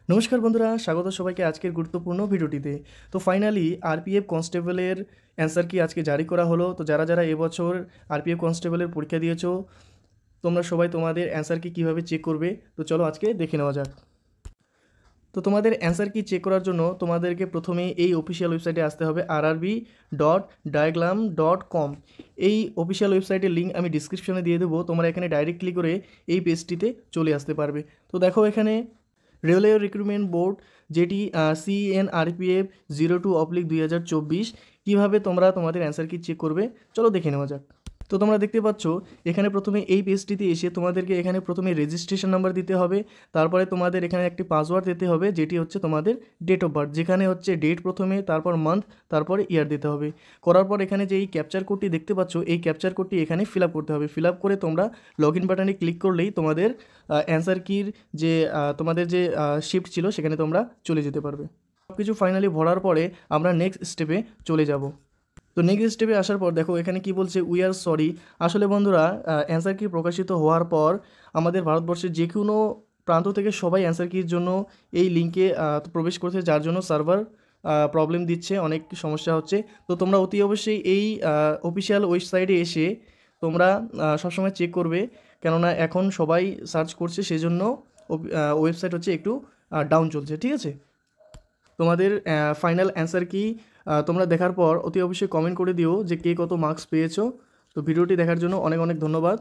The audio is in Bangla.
নমস্কার বন্ধুরা, স্বাগত সবাইকে আজকের গুরুত্বপূর্ণ ভিডিওটিতে। তো ফাইনালি আরপিএফ কনস্টেবলের অ্যান্সার কি আজকে জারি করা হলো। তো যারা যারা এবছর আরপিএফ কনস্টেবলের পরীক্ষা দিয়েছো, তোমরা সবাই তোমাদের অ্যান্সার কি কীভাবে চেক করবে, তো চলো আজকে দেখে নেওয়া যাক। তো তোমাদের অ্যান্সার কি চেক করার জন্য তোমাদেরকে প্রথমে এই অফিসিয়াল ওয়েবসাইটে আসতে হবে, rrb.diagram.com। এই অফিসিয়াল ওয়েবসাইটের লিঙ্ক আমি ডিসক্রিপশনে দিয়ে দেবো, তোমরা এখানে ডাইরেক্ট ক্লিক করে এই পেজটিতে চলে আসতে পারবে। তো দেখো এখানে রেলওয়ে রিক্রুটমেন্ট বোর্ড, যেটি CNRPF 02/2024, কীভাবে তোমরা তোমাদের অ্যান্সার কি চেক করবে চলো দেখে নেওয়া যাক। তো তোমরা দেখতে পাচ্ছ এখানে প্রথমে এই পেজটিতে এসে তোমাদেরকে এখানে প্রথমে রেজিস্ট্রেশন নাম্বার দিতে হবে, তারপরে তোমাদের এখানে একটি পাসওয়ার্ড দিতে হবে যেটি হচ্ছে তোমাদের ডেট অফ বার্থ, যেখানে হচ্ছে ডেট প্রথমে, তারপর মান্থ, তারপরে ইয়ার দিতে হবে। করার পর এখানে যে এই ক্যাপচার কোডটি দেখতে পাচ্ছ, এই ক্যাপচার কোডটি এখানে ফিল আপ করতে হবে। ফিল আপ করে তোমরা লগ ইন বাটনে ক্লিক করলেই তোমাদের অ্যান্সার কির যে তোমাদের যে শিফট ছিল সেখানে তোমরা চলে যেতে পারবে। সব কিছু ফাইনালি ভরার পরে আমরা নেক্সট স্টেপে চলে যাব। তো নেক্সট স্টেপে আসার পর দেখো এখানে কি বলছে, উই আর সরি। আসলে বন্ধুরা, অ্যান্সার কি প্রকাশিত হওয়ার পর আমাদের ভারতবর্ষের যে কোনো প্রান্ত থেকে সবাই অ্যান্সার কির জন্য এই লিঙ্কে প্রবেশ করছে, যার জন্য সার্ভার প্রবলেম দিচ্ছে, অনেক সমস্যা হচ্ছে। তো তোমরা অতি অবশ্যই এই অফিসিয়াল ওয়েবসাইটে এসে তোমরা সবসময় চেক করবে, কেননা এখন সবাই সার্চ করছে, সেজন্য ওয়েবসাইট হচ্ছে একটু ডাউন চলছে। ঠিক আছে, তোমাদের ফাইনাল অ্যান্সার কি তোমরা দেখার পর অতি অবশ্যই কমেন্ট করে দিও যে কে কত মার্কস পেয়েছো। তো ভিডিওটি দেখার জন্য অনেক অনেক ধন্যবাদ।